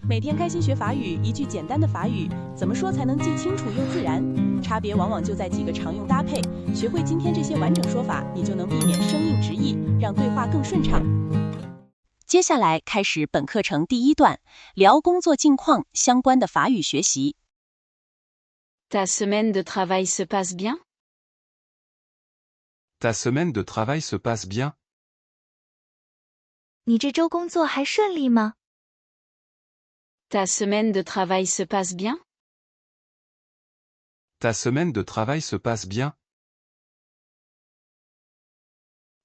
每天开心学法语，一句简单的法语，怎么说才能既清楚又自然？差别往往就在几个常用搭配。学会今天这些完整说法，你就能避免生硬直译，让对话更顺畅。接下来开始本课程第一段，聊工作近况相关的法语学习。Ta semaine de travail se passe bien? Ta semaine de travail se passe bien? 你这周工作还顺利吗？ Ta semaine de travail se passe bien? Ta semaine de travail se passe bien?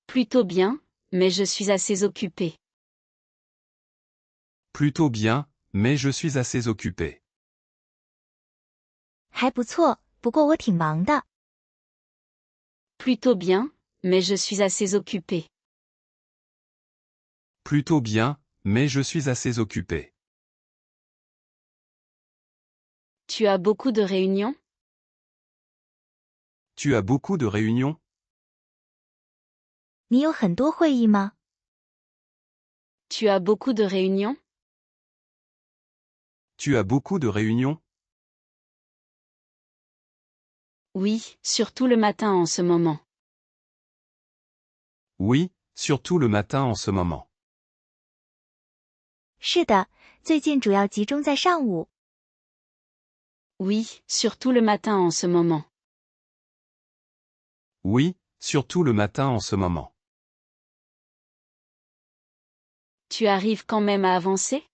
Plutôt bien, mais je suis assez occupé. Plutôt bien, mais je suis assez occupé. 还不错，不过我挺忙的。 Plutôt bien, mais je suis assez occupé. Plutôt bien, mais je suis assez occupé. Tu as beaucoup de réunions? Tu as beaucoup de réunions? 你有很多会议吗？ Tu as beaucoup de réunions? Tu as beaucoup de réunions? Oui, surtout le matin en ce moment. Oui, surtout le matin en ce moment. 是的，最近主要集中在上午。 Oui, surtout le matin en ce moment. Oui, surtout le matin en ce moment. Tu arrives quand même à avancer?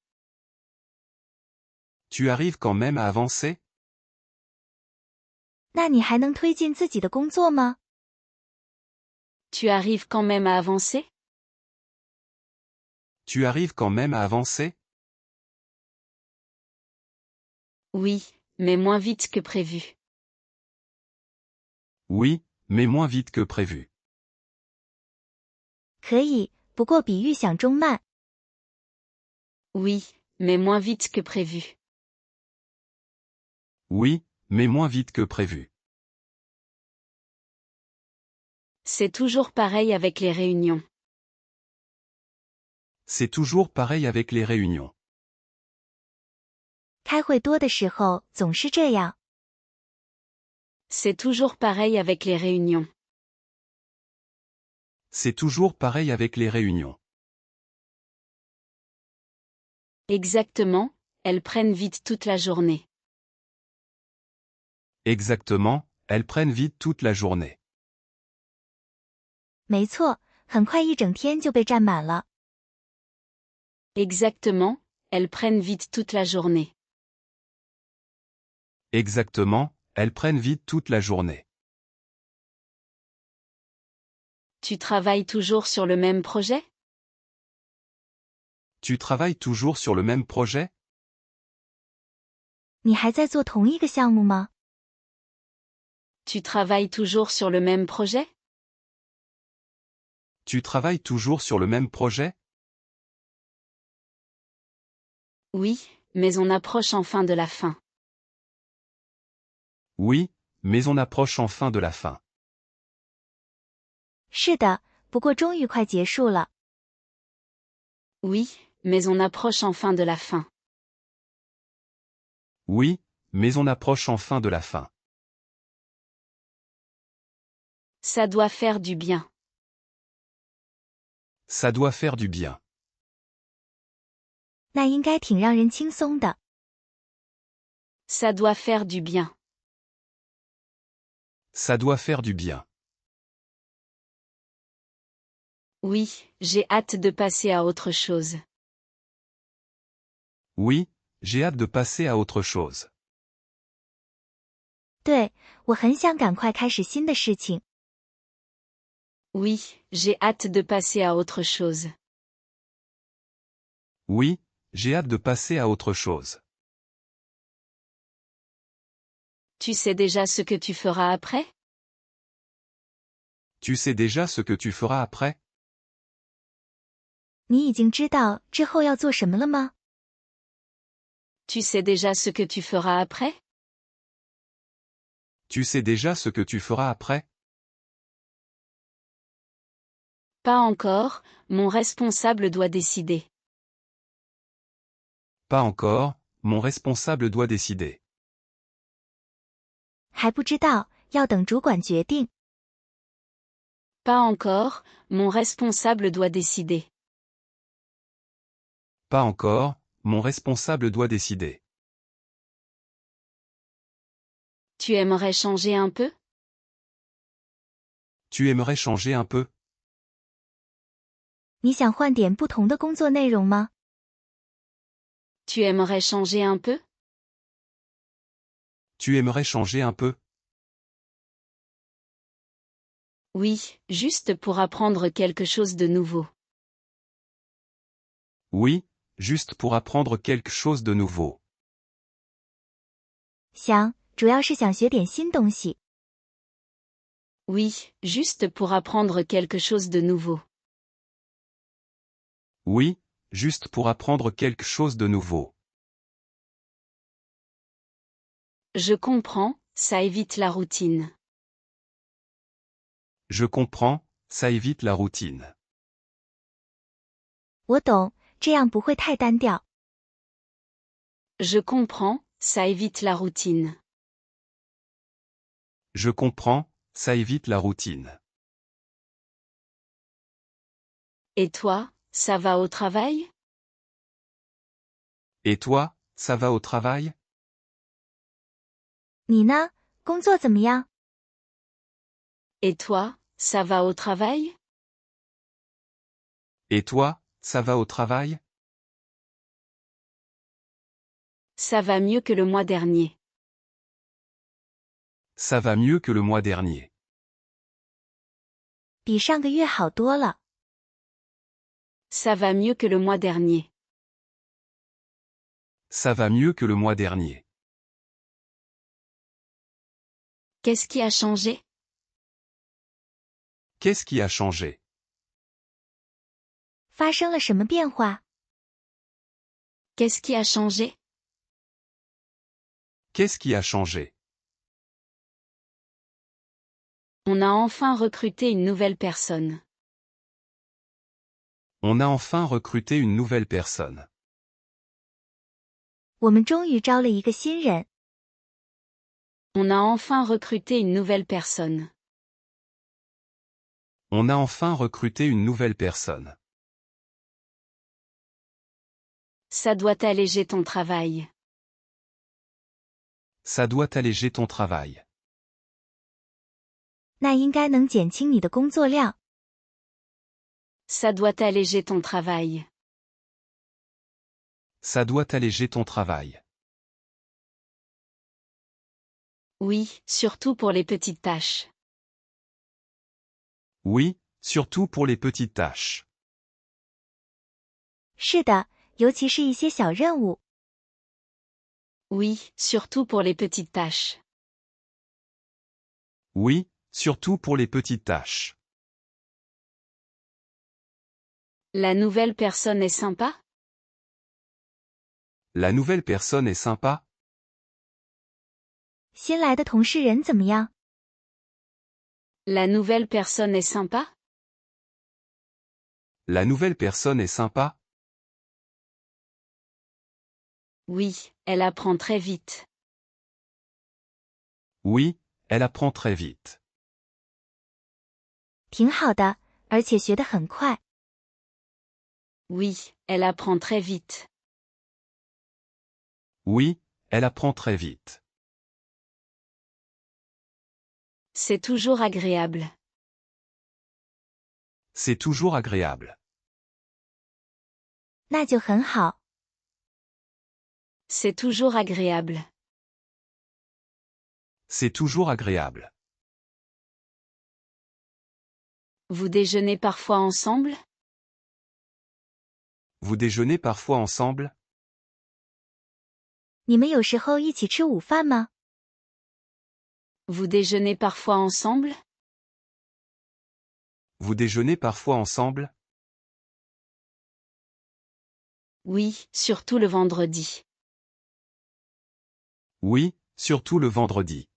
Tu arrives quand même à avancer? 那你还能推进自己的工作吗？ Tu arrives quand même à avancer? Tu arrives quand même à avancer? Oui, mais moins vite que prévu. Oui, mais moins vite que prévu. 可以，不过比预想中慢。 Oui, mais moins vite que prévu. Oui, mais moins vite que prévu. C'est toujours pareil avec les réunions. C'est toujours pareil avec les réunions. 开会多的时候总是这样。 C'est toujours pareil avec les réunions. C'est toujours pareil avec les réunions. Exactement, elles prennent vite toute la journée. Exactement, elles prennent vite toute la journée. 没错，很快一整天就被占满了。 Exactement, elles prennent vite toute la journée. Exactement, elles prennent vite toute la journée. Tu travailles toujours sur le même projet? Tu travailles toujours sur le même projet? 你还在做同一个项目吗？ Tu travailles toujours sur le même projet? Tu travailles toujours sur le même projet? Oui, mais on approche enfin de la fin. Oui, mais on approche enfin de la fin. 是的，不过终于快结束了。 Oui, mais on approche enfin de la fin. Oui, mais on approche enfin de la fin. Ça doit faire du bien. Ça doit faire du bien. 那应该挺让人轻松的。 Ça doit faire du bien. Ça doit faire du bien. Oui, j'ai hâte de passer à autre chose. Oui, j'ai hâte de passer à autre chose. 对，我很想赶快开始新的事情。 Oui, j'ai hâte de passer à autre chose. Oui, j'ai hâte de passer à autre chose. Tu sais déjà ce que tu feras après? Tu sais déjà ce que tu feras après? 你已经知道之后要做什么了吗？ Tu sais déjà ce que tu feras après? Tu sais déjà ce que tu feras après? Pas encore, mon responsable doit décider. Pas encore, mon responsable doit décider. 还不知道，要等主管决定。 Pas encore, mon responsable doit décider. Pas encore, mon responsable doit décider. Tu aimerais changer un peu? Tu aimerais changer un peu? 你想换点不同的工作内容吗？ Tu aimerais changer un peu? Tu aimerais changer un peu? Oui, juste pour apprendre quelque chose de nouveau. Oui, juste pour apprendre quelque chose de nouveau. 想，主要是想学点新东西。 Oui, juste pour apprendre quelque chose de nouveau. Oui, juste pour apprendre quelque chose de nouveau. Je comprends, ça évite la routine. Je comprends, ça évite la routine. 我懂，这样不会太单调。 Je comprends, ça évite la routine. Je comprends, ça évite la routine. Et toi, ça va au travail? Et toi, ça va au travail? 你呢？工作怎么样？ Et toi, ça va au travail? Et toi, ça va au travail? Ça va mieux que le mois dernier. Ça va mieux que le mois dernier. 比上个月好多了。 Ça va mieux que le mois dernier. Ça va mieux que le mois dernier. Qu'est-ce qui a changé? Qu'est-ce qui a changé? 发生了什么变化？ Qu'est-ce qui a changé? Qu'est-ce qui a changé? On a enfin recruté une nouvelle personne. On a enfin recruté une nouvelle personne. 我们终于招了一个新人。 On a enfin recruté une nouvelle personne. On a enfin recruté une nouvelle personne. Ça doit alléger ton travail. Ça doit alléger ton travail. 那应该能减轻你的工作量。 Ça doit alléger ton travail. Ça doit alléger ton travail. Oui, surtout pour les petites tâches. Oui, surtout pour les petites tâches. 是的，尤其是一些小任务。 Oui, surtout pour les petites tâches. Oui, surtout pour les petites tâches. La nouvelle personne est sympa? La nouvelle personne est sympa? 新来的同事人怎么样？ La nouvelle personne est sympa? La nouvelle personne est sympa? Oui, elle apprend très vite. Oui, elle apprend très vite. 挺好的，而且学得很快。 Oui, elle apprend très vite. Oui, elle apprend très vite. C'est toujours agréable. C'est toujours agréable. 那就很好。 C'est toujours agréable. C'est toujours agréable. Vous déjeunez parfois ensemble? Vous déjeunez parfois ensemble? 你们有时候一起吃午饭吗？ Vous déjeunez parfois ensemble? Vous déjeunez parfois ensemble? Oui, surtout le vendredi. Oui, surtout le vendredi.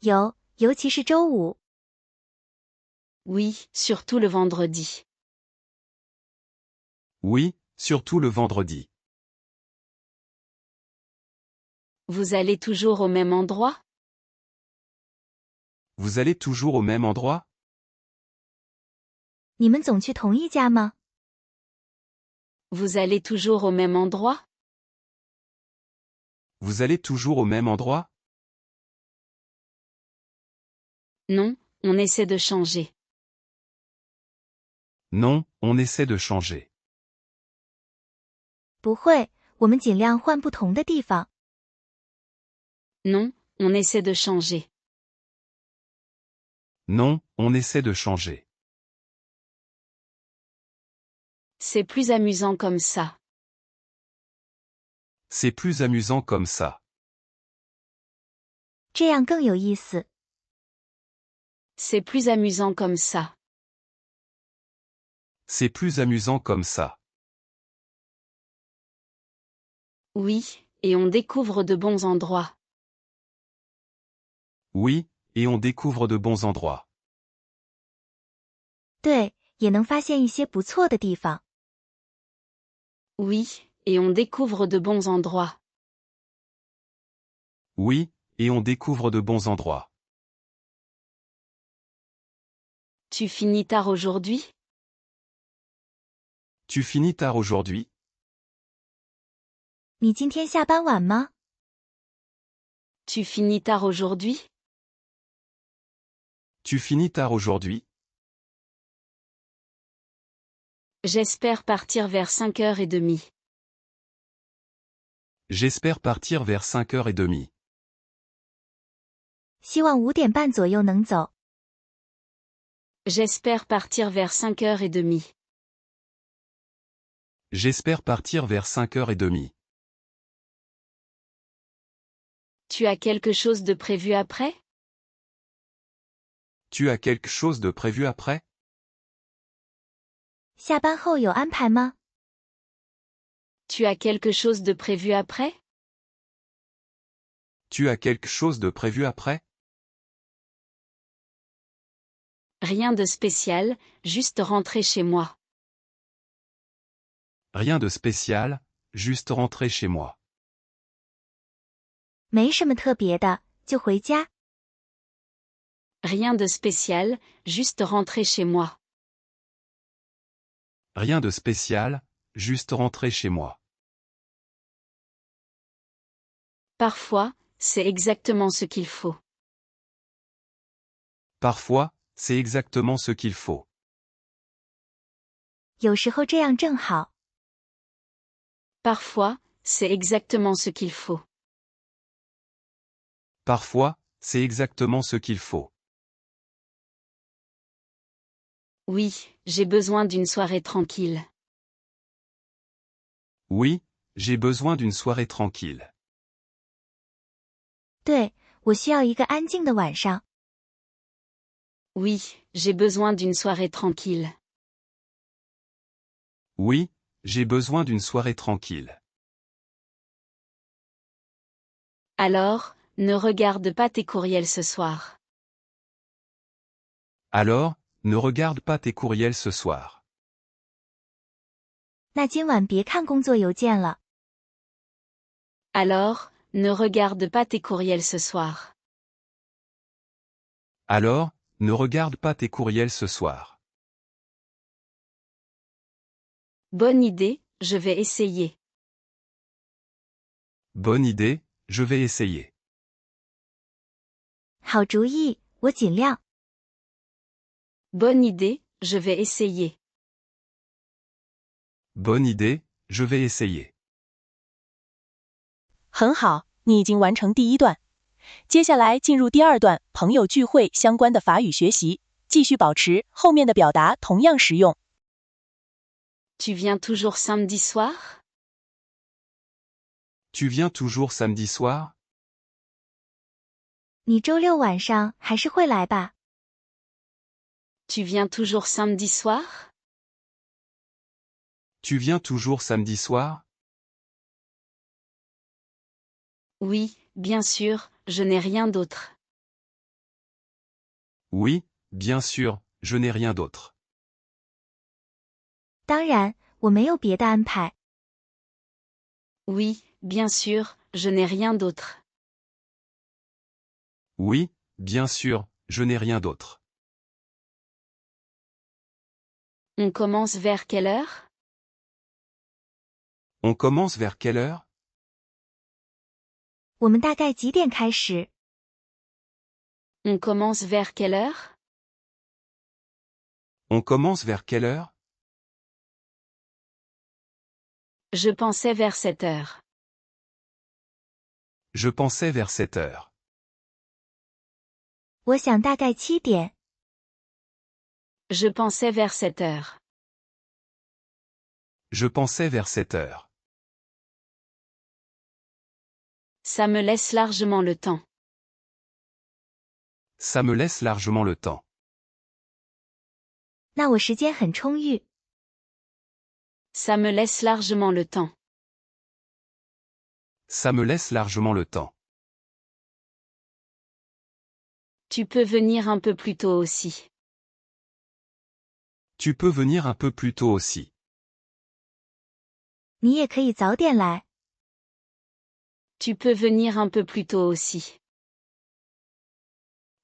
有，尤其是周五。 Oui, surtout le vendredi. Oui, surtout le vendredi. Vous allez toujours au même endroit? Vous allez toujours au même endroit? 你们总去同一家吗？ Vous allez toujours au même endroit? Vous allez toujours au même endroit? Non, on essaie de changer. Non, on essaie de changer. 不会，我们尽量换不同的地方。 Non, on essaie de changer. Non, on essaie de changer. C'est plus amusant comme ça. C'est plus amusant comme ça. 这样更有意思。 C'est plus amusant comme ça. C'est plus amusant comme ça. Oui, et on découvre de bons endroits. Oui, et on découvre de bons endroits. 对，也能发现一些不错的地方。 Oui, et on découvre de bons endroits. Oui, et on découvre de bons endroits. Tu finis tard aujourd'hui? Tu finis tard aujourd'hui? 你今天下班晚吗？ Tu finis tard aujourd'hui? Tu finis tard aujourd'hui? J'espère partir vers 5h30. J'espère partir vers 5h30. 希望5点半左右能走。 J'espère partir vers 5h30. J'espère partir vers 5h30. Tu as quelque chose de prévu après? Tu as quelque chose de prévu après? 下班后有安排吗？ Tu as quelque chose de prévu après? Tu as quelque chose de prévu après? Rien de spécial, juste rentrer chez moi. Rien de spécial, juste rentrer chez moi. 没什么特别的，就回家。 Rien de spécial, juste rentrer chez moi. Rien de spécial, juste rentrer chez moi. Parfois, c'est exactement ce qu'il faut. Parfois, c'est exactement ce qu'il faut. 有时候这样正好。 Parfois, c'est exactement ce qu'il faut. Parfois, c'est exactement ce qu'il faut. Oui, j'ai besoin d'une soirée tranquille. Oui, j'ai besoin d'une soirée tranquille. 对，我需要一个安静的晚上。 Oui, j'ai besoin d'une soirée tranquille. Oui, j'ai besoin d'une soirée tranquille. Alors, ne regarde pas tes courriels ce soir. Alors, ne regarde pas tes courriels ce soir. 那今晚别看工作邮件了。 Alors, ne regarde pas tes courriels ce soir. Alors, ne regarde pas tes courriels ce soir. Bonne idée, je vais essayer. Bonne idée, je vais essayer. 好主意，我尽量。 Bonne idée, je vais essayer. Bonne idée, je vais essayer. 很好，你已经完成第一段。接下来进入第二段朋友聚会相关的法语学习，继续保持后面的表达同样实用。Tu viens toujours samedi soir? Tu viens toujours samedi soir? 你周六晚上还是会来吧？ Tu viens toujours samedi soir? Tu viens toujours samedi soir? Oui, bien sûr, je n'ai rien d'autre. Oui, bien sûr, je n'ai rien d'autre. 当然，我没有别的安排。Oui, bien sûr, je n'ai rien d'autre. Oui, bien sûr, je n'ai rien d'autre. On commence vers quelle heure? On commence vers quelle heure? 我们大概几点开始？ On commence vers quelle heure? On commence vers quelle heure? Je pensais vers 7 heures. Je pensais vers 7 heures. 我想大概7点。Je pensais vers 7 heures. Je pensais vers 7 heures. Ça me laisse largement le temps. Ça me laisse largement le temps. 那我时间很充裕。 Ça me laisse largement le temps. Ça me laisse largement le temps. Tu peux venir un peu plus tôt aussi. Tu peux venir un peu plus tôt aussi. 你也可以早点来。 Tu peux venir un peu plus tôt aussi.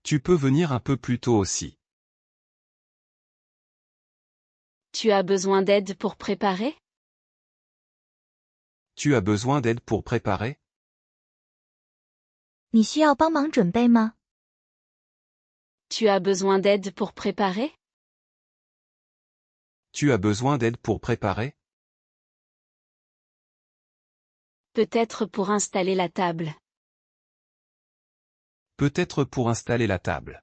Tu peux venir un peu plus tôt aussi. Tu as besoin d'aide pour préparer? Tu as besoin d'aide pour préparer? 你需要帮忙准备吗？ Tu as besoin d'aide pour préparer? Tu as besoin d'aide pour préparer? Peut-être pour installer la table. Peut-être pour installer la table.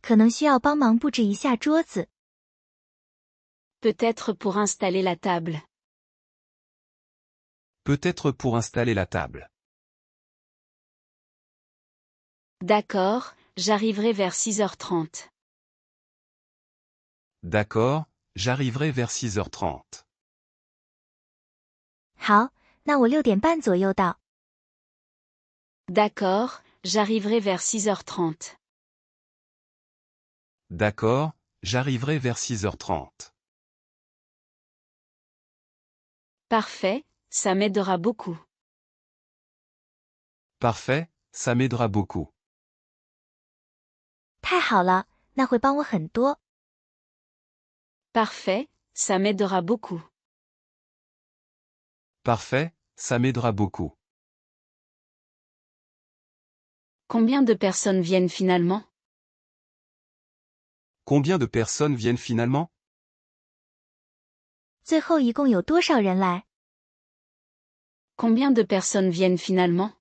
可能需要帮忙布置一下桌子。 Peut-être pour installer la table. Peut-être pour installer la table. D'accord, j'arriverai vers 6h30. D'accord, j'arriverai vers 6h30. 好，那我6点半左右到。 D'accord, j'arriverai vers 6h30. D'accord, j'arriverai vers 6h30. Parfait, ça m'aidera beaucoup. Parfait, ça m'aidera beaucoup. 太好了，那会帮我很多。 Parfait, ça m'aidera beaucoup. Parfait, ça m'aidera beaucoup. Combien de personnes viennent finalement? Combien de personnes viennent finalement? 最后一共有多少人来？ Combien de personnes viennent finalement?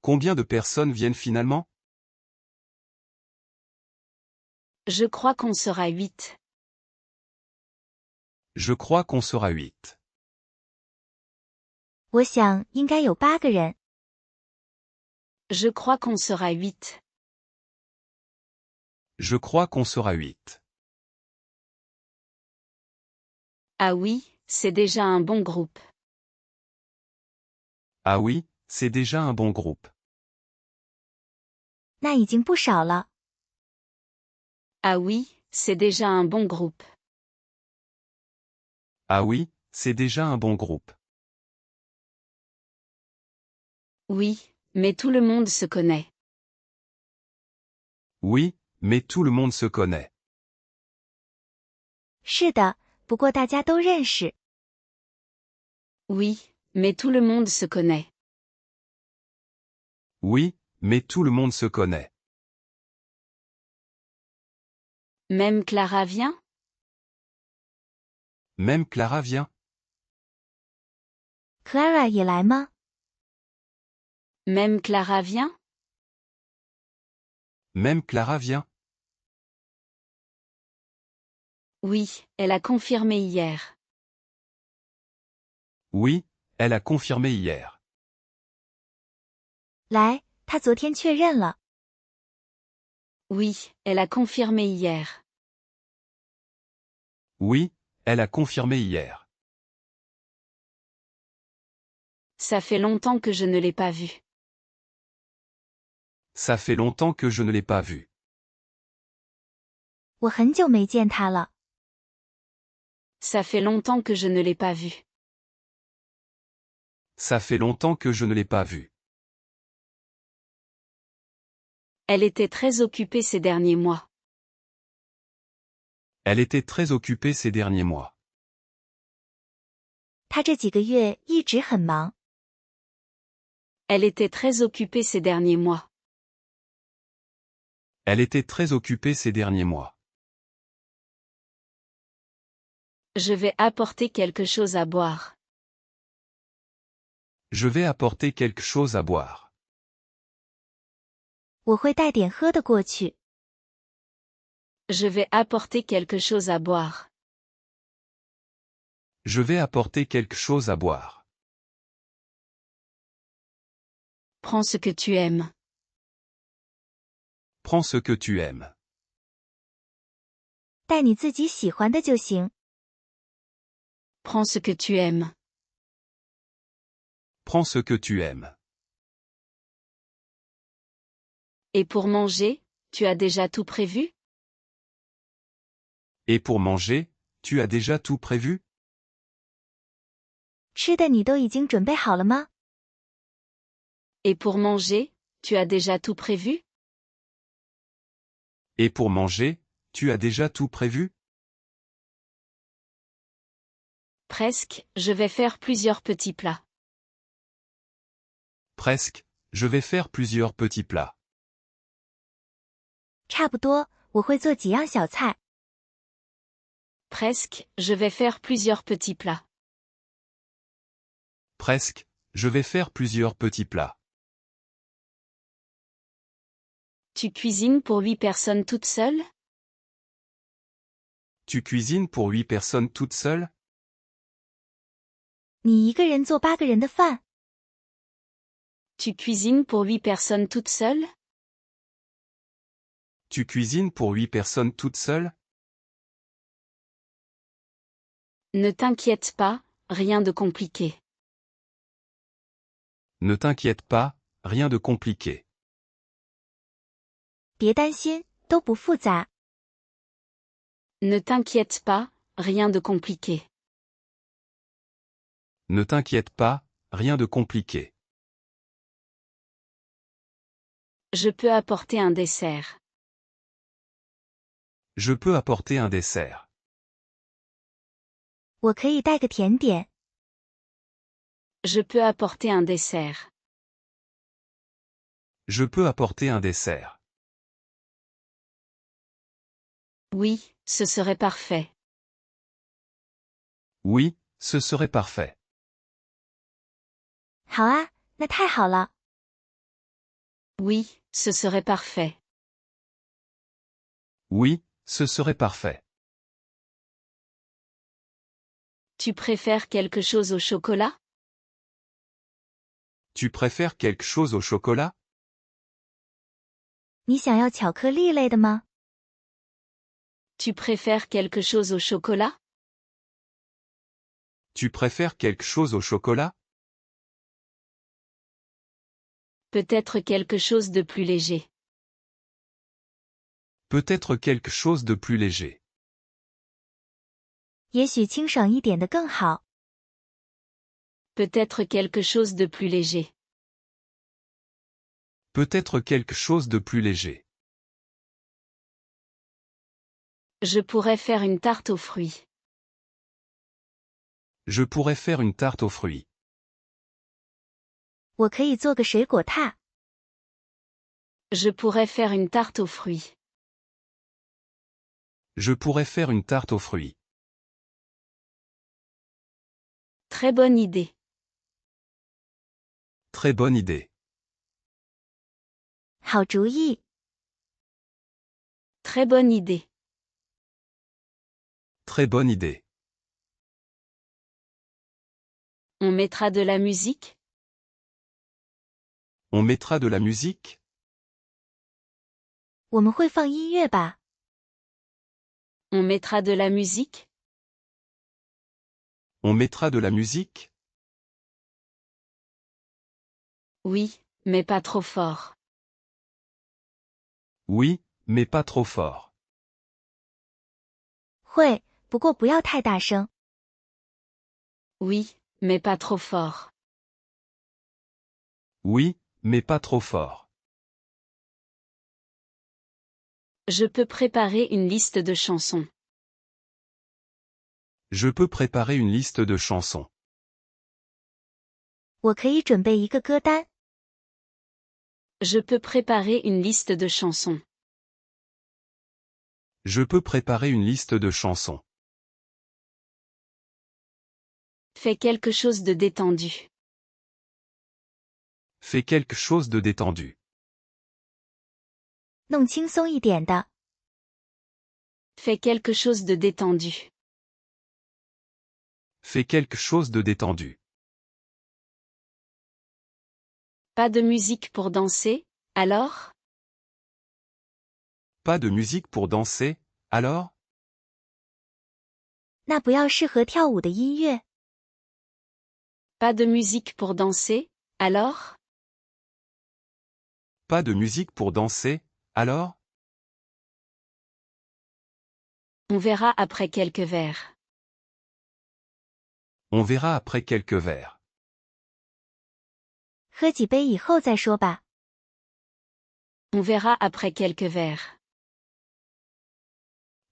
Combien de personnes viennent finalement? Je crois qu'on sera 8. Je crois qu'on sera 8. 我想应该有8个人。 Je crois qu'on sera 8. Je crois qu'on sera 8. Ah oui, c'est déjà un bon groupe. Ah oui, c'est déjà un bon groupe. 那已经不少了。 Ah oui, c'est déjà un bon groupe. Ah oui, c'est déjà un bon groupe. Oui, mais tout le monde se connaît. Oui, mais tout le monde se connaît. 是的，不过大家都认识。 Oui, mais tout le monde se connaît. Oui, mais tout le monde se connaît. Même Clara vient? Même Clara vient? Clara 也来吗？ Même Clara vient? Même Clara vient? Oui, elle a confirmé hier. Oui, elle a confirmé hier. 来，她昨天确认了。 Oui, elle a confirmé hier. Oui, elle a confirmé hier. Ça fait longtemps que je ne l'ai pas vue. Ça fait longtemps que je ne l'ai pas vue. 我很久没见她了。Ça fait longtemps que je ne l'ai pas vue. Ça fait longtemps que je ne l'ai pas vue. Elle était très occupée ces derniers mois. Elle était très occupée ces derniers mois. 她这几个月一直很忙。 Elle était très occupée ces derniers mois. Elle était très occupée ces derniers mois. Je vais apporter quelque chose à boire. Je vais apporter quelque chose à boire. 我会带点喝的过去。 Je vais apporter quelque chose à boire. Je vais apporter quelque chose à boire. Prends ce que tu aimes. Prends ce que tu aimes. 带你自己喜欢的就行。 Prends ce que tu aimes. Prends ce que tu aimes. Et pour manger, tu as déjà tout prévu? Et pour manger, tu as déjà tout prévu? 吃的你都已经准备好了吗？ Et pour manger, tu as déjà tout prévu? Et pour manger, tu as déjà tout prévu? Presque, je vais faire plusieurs petits plats. Presque, je vais faire plusieurs petits plats. 差不多，我会做几样小菜。 Presque, je vais faire plusieurs petits plats. Presque, je vais faire plusieurs petits plats. Tu cuisines pour 8 personnes toutes seules? Tu cuisines pour 8 personnes toutes seules? 你一个人做8个人的饭。 Tu cuisines pour 8 personnes toutes seules? Tu cuisines pour 8 personnes toutes seules? Ne t'inquiète pas, rien de compliqué. Ne t'inquiète pas, rien de compliqué. 别担心，都不复杂。 Ne t'inquiète pas, rien de compliqué. Ne t'inquiète pas, rien de compliqué. Je peux apporter un dessert. Je peux apporter un dessert. 我可以带个甜点。 Je peux apporter un dessert. Je peux apporter un dessert. Oui, ce serait parfait. Oui, ce serait parfait. 好啊，那太好了。 Oui, ce serait parfait. Oui, ce serait parfait. Tu préfères quelque chose au chocolat? Tu préfères quelque chose au chocolat? 你想要巧克力类的吗？ Tu préfères quelque chose au chocolat? Tu préfères quelque chose au chocolat? Peut-être quelque chose de plus léger. Peut-être quelque chose de plus léger. 也许清爽一点的更好。 Peut-être quelque chose de plus léger. Peut-être quelque chose de plus léger. Je pourrais faire une tarte aux fruits. Je pourrais faire une tarte aux fruits. 我可以做个水果塔。 Je pourrais faire une tarte aux fruits. Je pourrais faire une tarte aux fruits. Très bonne idée. Très bonne idée. 好主意。 Très bonne idée. Très bonne idée. On mettra de la musique? On mettra de la musique? 我们会放音乐吧？ On mettra de la musique? On mettra de la musique? Oui, mais pas trop fort. Oui, mais pas trop fort. 会，不过不要太大声。Oui, mais pas trop fort. Oui, mais pas trop fort. Je peux préparer une liste de chansons. Je peux préparer une liste de chansons. 我可以准备一个歌单。Je peux préparer une liste de chansons. Je peux préparer une liste de chansons. Fais quelque chose de détendu. Fais quelque chose de détendu. 弄轻松一点的。 Fais quelque chose de détendu. Fais quelque chose de détendu. Pas de musique pour danser, alors? Pas de musique pour danser, alors? 那不要适合跳舞的音乐。 Pas de musique pour danser, alors? Pas de musique pour danser, alors? On verra après quelques verres. On verra après quelques verres. 喝几杯以后再说吧。 On verra après quelques verres.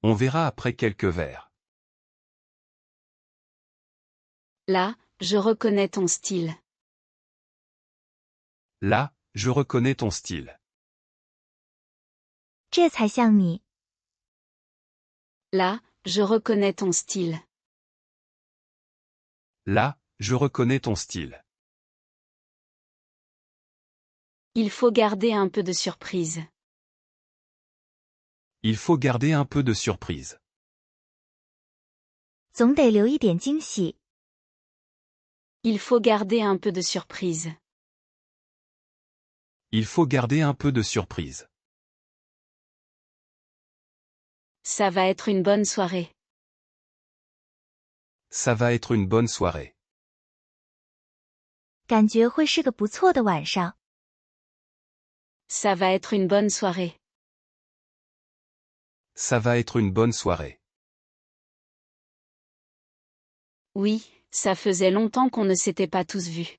On verra après quelques verres. Là, je reconnais ton style. Là, je reconnais ton style. 这才像你。 Là, je reconnais ton style. Là, je reconnais ton style. Il faut garder un peu de surprise. Il faut garder un peu de surprise. 总得留一点惊喜。 Il faut garder un peu de surprise. Il faut garder un peu de surprise. Ça va être une bonne soirée. Ça va être une bonne soirée. 感觉会是个不错的晚上。 Ça va être une bonne soirée. Ça va être une bonne soirée. Oui, ça faisait longtemps qu'on ne s'était pas tous vus.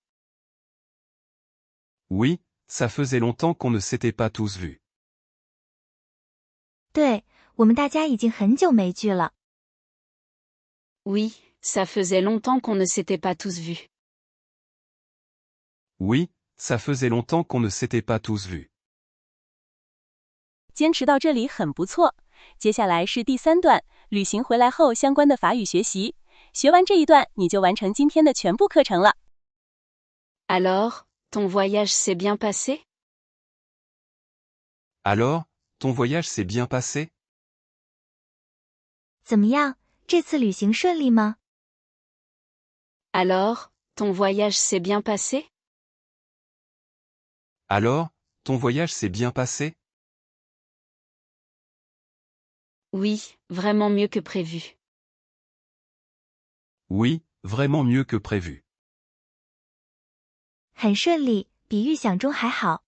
Oui, ça faisait longtemps qu'on ne s'était pas tous vus. 对，我们大家已经很久没聚了。 Oui, ça faisait longtemps qu'on ne s'était pas tous vus. Oui, ça faisait longtemps qu'on ne s'était pas tous vus. 坚持到这里很不错。接下来是第3段，旅行回来后相关的法语学习。学完这一段，你就完成今天的全部课程了。Alors, ton voyage s'est bien passé? Alors, ton voyage s'est bien passé? 怎么样，这次旅行顺利吗？ Alors, ton voyage s'est bien passé? Alors, ton voyage s'est bien passé? Oui, vraiment mieux que prévu. Oui, vraiment mieux que prévu. 很顺利，比预想中还好。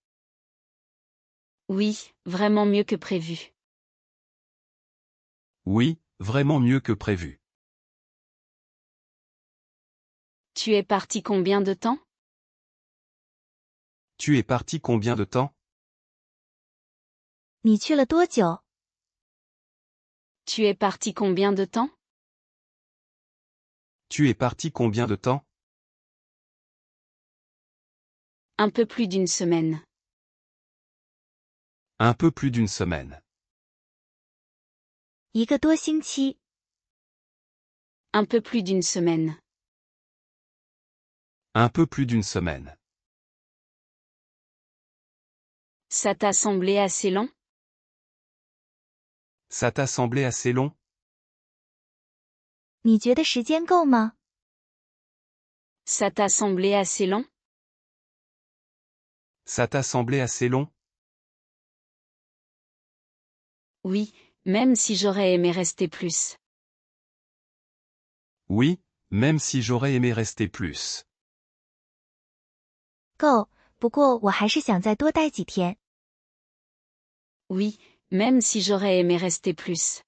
Oui, vraiment mieux que prévu. Oui, vraiment mieux que prévu. Tu es parti combien de temps? Tu es parti combien de temps? 你去了多久？ Tu es parti combien de temps? Tu es parti combien de temps? Un peu plus d'une semaine. Un peu plus d'une semaine. 一个多星期。 Un peu plus d'une semaine. Un peu plus d'une semaine. Ça t'a semblé assez long? Ça t'a semblé assez long? 你觉得时间够吗？ Ça t'a semblé assez long? Ça t'a semblé assez long? Oui, même si j'aurais aimé rester plus. Oui, même si j'aurais aimé rester plus. 够，不过我还是想再多待几天。 Oui, même si j'aurais aimé rester plus.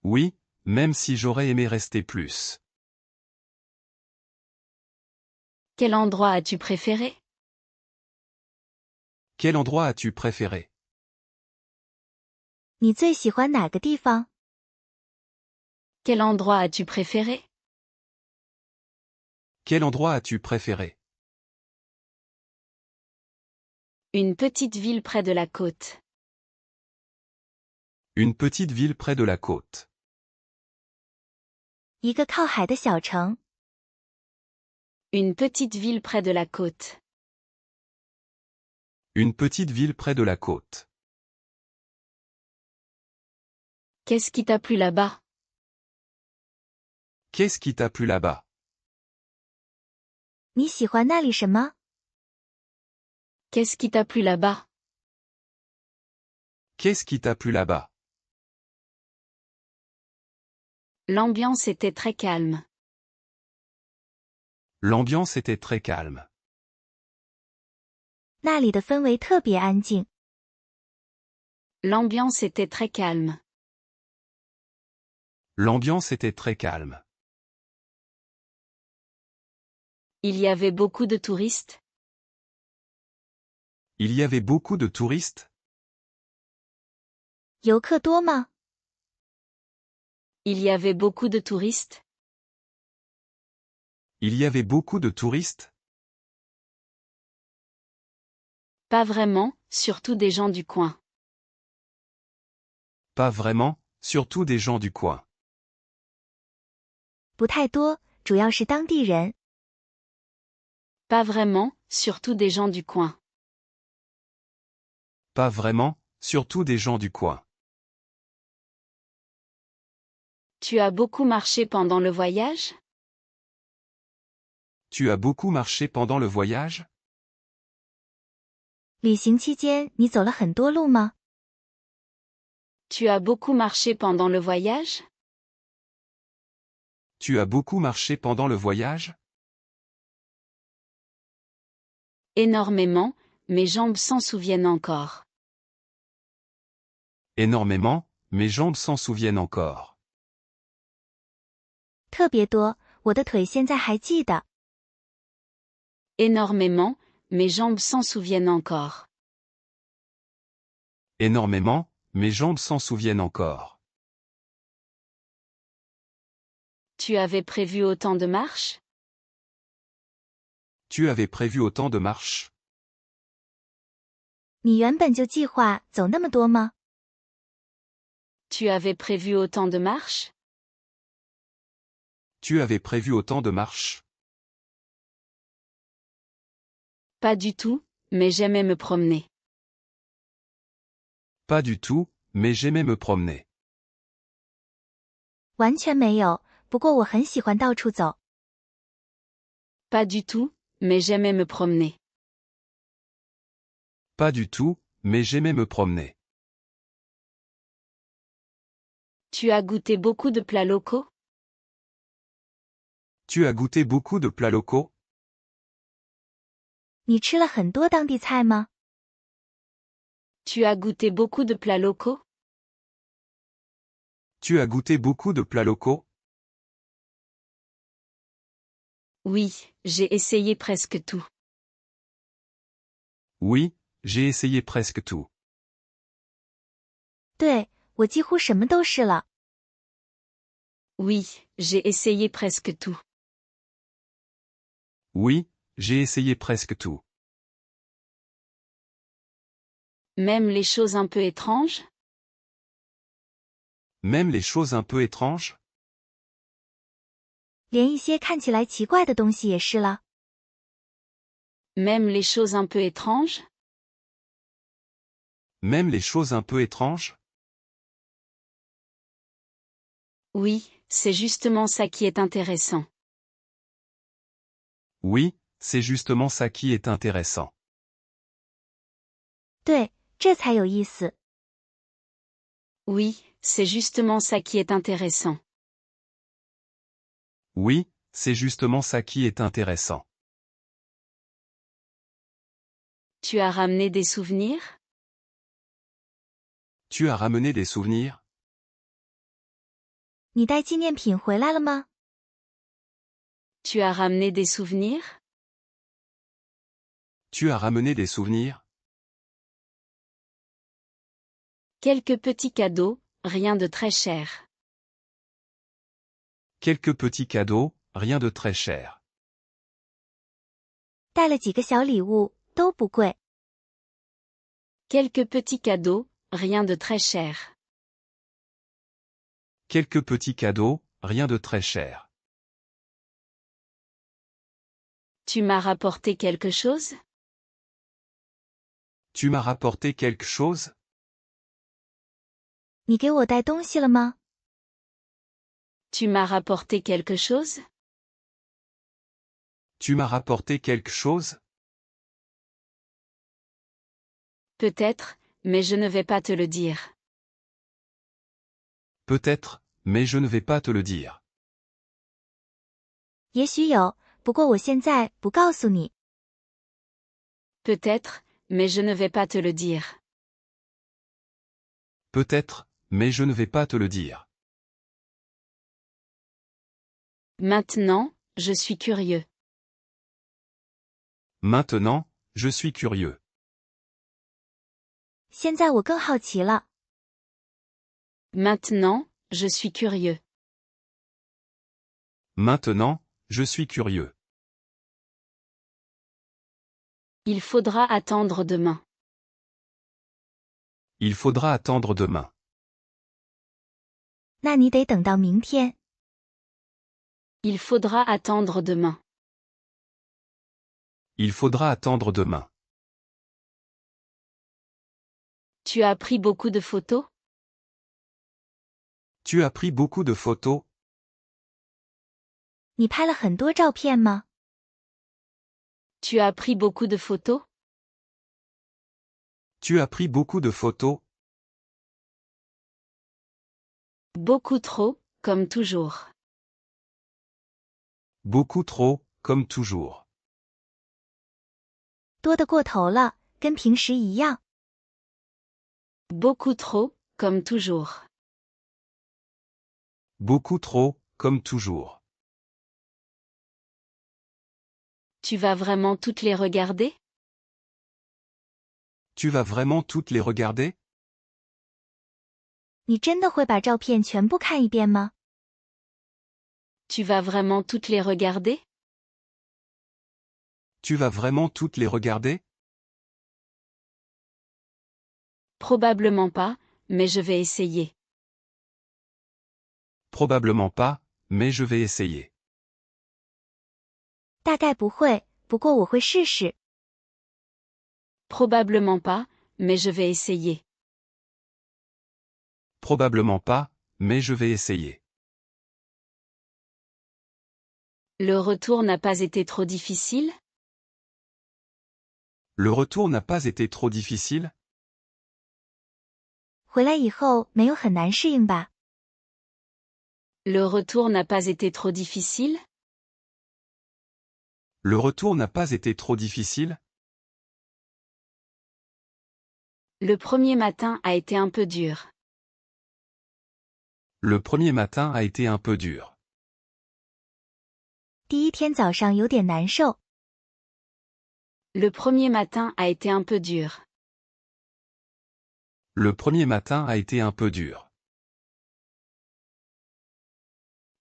Oui, même si j'aurais aimé rester plus. Quel endroit as-tu préféré? Quel endroit as-tu préféré? 你最喜欢哪个地方？ Quel endroit as-tu préféré? Quel endroit as-tu préféré? Une petite ville près de la côte. Une petite ville près de la côte. 一个靠海的小城。 Une petite ville près de la côte. Une petite ville près de la côte. Qu'est-ce qui t'a plu là-bas? Qu'est-ce qui t'a plu là-bas? 你喜欢那里什么？ Qu'est-ce qui t'a plu là-bas? Qu'est-ce qui t'a plu là-bas? L'ambiance était très calme. L'ambiance était très calme. 那里的氛围特别安静。 L'ambiance était très calme. L'ambiance était très calme. Il y avait beaucoup de touristes. Il y avait beaucoup de touristes. 游客多吗？ Il y avait beaucoup de touristes. Il y avait beaucoup de touristes. Pas vraiment, surtout des gens du coin. Pas vraiment, surtout des gens du coin. 不太多，主要是当地人。 Pas vraiment, surtout des gens du coin. Pas vraiment, surtout des gens du coin. Tu as beaucoup marché pendant le voyage? Tu as beaucoup marché pendant le voyage? 旅行期间你走了很多路吗？ Tu as beaucoup marché pendant le voyage? Tu as beaucoup marché pendant le voyage? Énormément, mes jambes s'en souviennent encore. Énormément, mes jambes s'en souviennent encore. 特别多，我的腿现在还记得。 Énormément, mes jambes s'en souviennent encore. Énormément, mes jambes s'en souviennent encore. Tu avais prévu autant de marches? Tu avais prévu autant de marches? 你原本就计划走那么多吗？ Tu avais prévu autant de marches? Tu avais prévu autant de marches? Pas du tout, mais j'aimais me promener. Pas du tout, mais j'aimais me promener. 完全没有，不过我很喜欢到处走。 Pas du tout, mais j'aimais me promener. Pas du tout, mais j'aimais me promener. Tu as goûté beaucoup de plats locaux? Tu as goûté beaucoup de plats locaux? 你吃了很多当地菜吗？ Tu as goûté beaucoup de plats locaux? Tu as goûté beaucoup de plats locaux? Oui, j'ai essayé presque tout. Oui, j'ai essayé presque tout. 对，我几乎什么都试了。 Oui, j'ai essayé presque tout. Oui, j'ai essayé presque tout. Même les choses un peu étranges? Même les choses un peu étranges? 连一些看起来奇怪的东西也试了。 Même les choses un peu étranges? Même les choses un peu étranges? Oui, c'est justement ça qui est intéressant. Oui, c'est justement ça qui est intéressant. 对，这才有意思。 Oui, c'est justement ça qui est intéressant. Oui, c'est justement ça qui est intéressant. Tu as ramené des souvenirs? Tu as ramené des souvenirs? 你带纪念品回来了吗？ Tu as ramené des souvenirs? Tu as ramené des souvenirs? Quelques petits cadeaux, rien de très cher. Quelques petits cadeaux, rien de très cher. 带了几个小礼物，都不贵。 Quelques petits cadeaux, rien de très cher. Quelques petits cadeaux, rien de très cher. Tu m'as rapporté quelque chose? Tu m'as rapporté quelque chose? 你给我带东西了吗？ Tu m'as rapporté quelque chose? Tu m'as rapporté quelque chose? Peut-être, mais je ne vais pas te le dire. Peut-être, mais je ne vais pas te le dire. 也许有，不过我现在不告诉你。 Peut-être, mais je ne vais pas te le dire. Peut-être, mais je ne vais pas te le dire. Maintenant, je suis curieux. Maintenant, je suis curieux. 现在我更好奇了。 Maintenant, je suis curieux. Maintenant, je suis curieux. Il faudra attendre demain. Il faudra attendre demain. 那你得等到明天。 Il faudra attendre demain. Il faudra attendre demain. Tu as pris beaucoup de photos? Tu as pris beaucoup de photos? 你拍了很多照片吗？ Tu as pris beaucoup de photos? Tu as pris beaucoup de photos? Beaucoup trop, comme toujours. Beaucoup trop, comme toujours. 多得过头了，跟平时一样。 Beaucoup trop, comme toujours. Beaucoup trop, comme toujours. Tu vas vraiment toutes les regarder? Tu vas vraiment toutes les regarder? 你真的会把照片全部看一遍吗？ Tu vas vraiment toutes les regarder? Tu vas vraiment toutes les regarder? Probablement pas, mais je vais essayer. Probablement pas, mais je vais essayer. 大概不会，不过我会试试。 Probablement pas, mais je vais essayer. Probablement pas, mais je vais essayer. Le retour n'a pas été trop difficile? Le retour n'a pas été trop difficile? 回来以后没有很难适应吧？ Le retour n'a pas été trop difficile? Le retour n'a pas été trop difficile? Le premier matin a été un peu dur. Le premier matin a été un peu dur. 第一天早上有点难受。 Le premier matin a été un peu dur. Le premier matin a été un peu dur.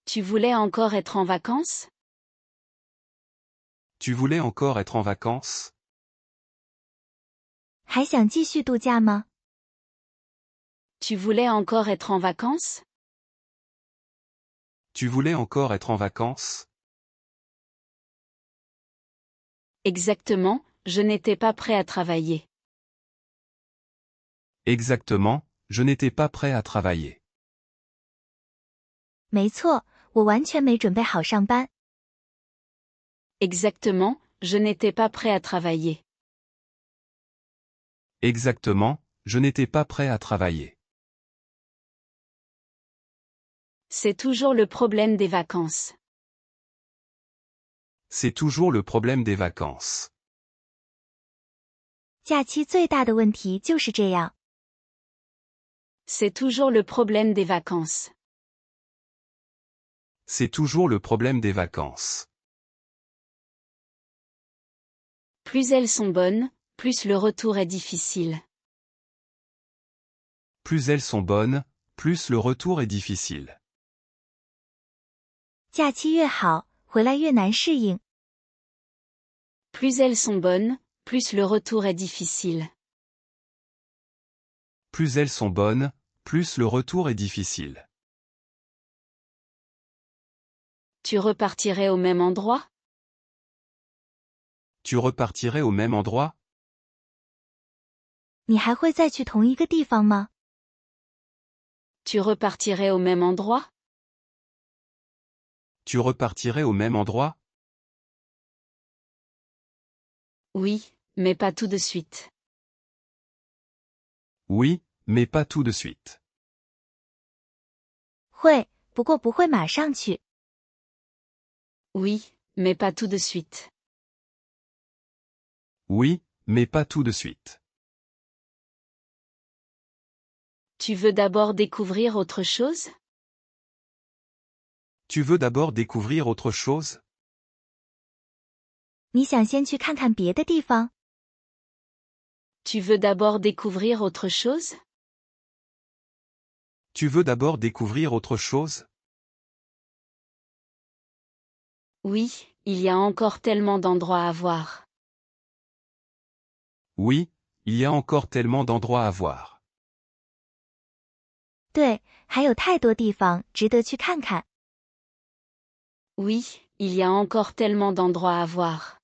Tu voulais encore être en vacances? Tu voulais encore être en vacances? 还想继续度假吗？ Tu voulais encore être en vacances? Tu voulais encore être en vacances? Exactement, je n'étais pas prêt à travailler. Exactement, je n'étais pas prêt à travailler. 没错，我完全没准备好上班。 Exactement, je n'étais pas prêt à travailler. Exactement, je n'étais pas prêt à travailler. C'est toujours le problème des vacances. C'est toujours le problème des vacances. 假期最大的问题就是这样。 C'est toujours le problème des vacances. C'est toujours le problème des vacances. Plus elles sont bonnes, plus le retour est difficile. Plus elles sont bonnes, plus le retour est difficile. 假期越好，回来越难适应。 Plus elles sont bonnes, plus le retour est difficile. Plus elles sont bonnes, plus le retour est difficile. Tu repartirais au même endroit? Tu repartirais au même endroit? 你还会再去同一个地方吗？ Tu repartirais au même endroit? Tu repartirais au même endroit? Oui, mais pas tout de suite. Oui, mais pas tout de suite. 会，不过不会马上去。 Oui, mais pas tout de suite. Oui, mais pas tout de suite. Tu veux d'abord découvrir autre chose? Tu veux d'abord découvrir autre chose? 你想先去看看别的地方？ Tu veux d'abord découvrir autre chose? Tu veux d'abord découvrir autre chose? Oui, il y a encore tellement d'endroits à voir. Oui, il y a encore tellement d'endroits à voir. 对，还有太多地方值得去看看。 Oui, il y a encore tellement d'endroits à voir.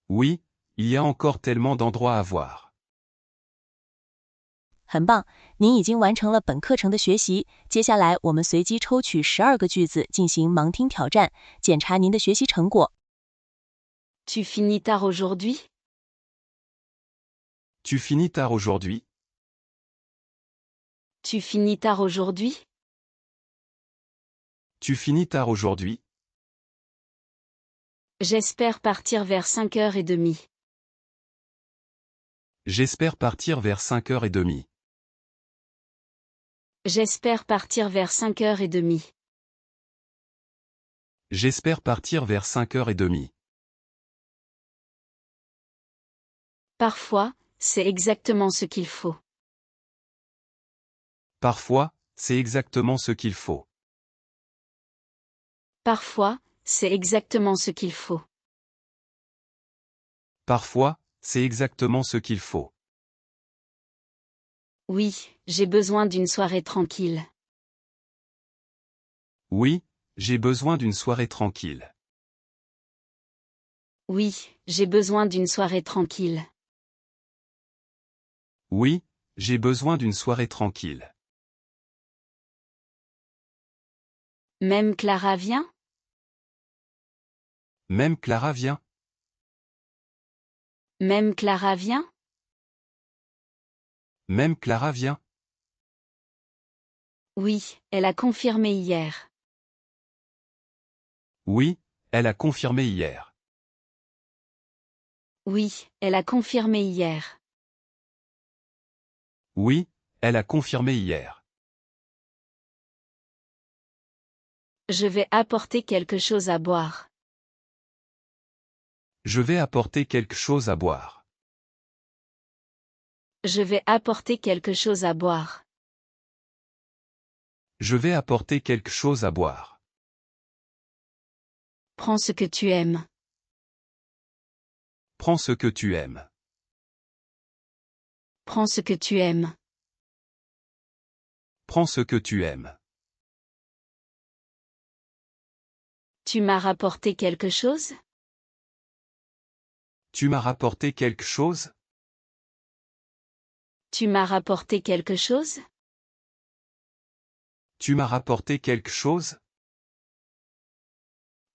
Oui, il y a encore tellement d'endroits à voir. 很棒，您已经完成了本课程的学习。接下来我们随机抽取12个句子进行盲听挑战，检查您的学习成果。Tu finis tard aujourd'hui? Tu finis tard aujourd'hui? Tu finis tard aujourd'hui? Tu finis tard aujourd'hui? J'espère partir vers 5h30. J'espère partir vers 5h30. J'espère partir vers 5h30. J'espère partir vers 5h30. Parfois, c'est exactement ce qu'il faut. Parfois, c'est exactement ce qu'il faut. Parfois, c'est exactement ce qu'il faut. Parfois, c'est exactement ce qu'il faut. Oui, j'ai besoin d'une soirée tranquille. Oui, j'ai besoin d'une soirée tranquille. Oui, j'ai besoin d'une soirée tranquille. Oui, j'ai besoin d'une soirée tranquille. Même Clara vient? Même Clara vient? Même Clara vient? Même Clara vient? Oui, elle a confirmé hier. Oui, elle a confirmé hier. Oui, elle a confirmé hier. Oui, elle a confirmé hier. Je vais apporter quelque chose à boire. Je vais apporter quelque chose à boire. Je vais apporter quelque chose à boire. Je vais apporter quelque chose à boire. Prends ce que tu aimes. Prends ce que tu aimes. Prends ce que tu aimes. Prends ce que tu aimes. Tu m'as rapporté quelque chose? Tu m'as rapporté quelque chose? Tu m'as rapporté quelque chose? Tu m'as rapporté quelque chose?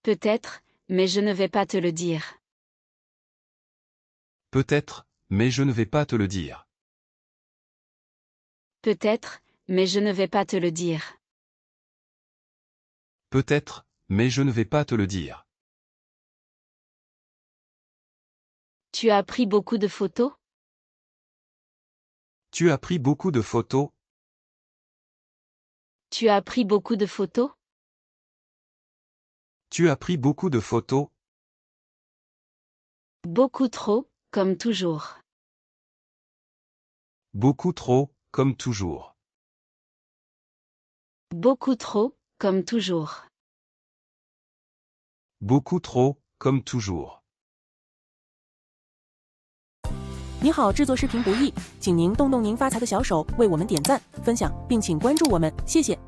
Peut-être, mais je ne vais pas te le dire. Peut-être, mais je ne vais pas te le dire. Peut-être, mais je ne vais pas te le dire. Peut-être, mais je ne vais pas te le dire. Tu as pris beaucoup de photos? Tu as pris beaucoup de photos? Tu as pris beaucoup de photos? Tu as pris beaucoup de photos? Beaucoup trop, comme toujours. Beaucoup trop, comme toujours. Beaucoup trop, comme toujours. Beaucoup trop, comme toujours. 你好，制作视频不易，请您动动您发财的小手，为我们点赞、分享，并请关注我们，谢谢。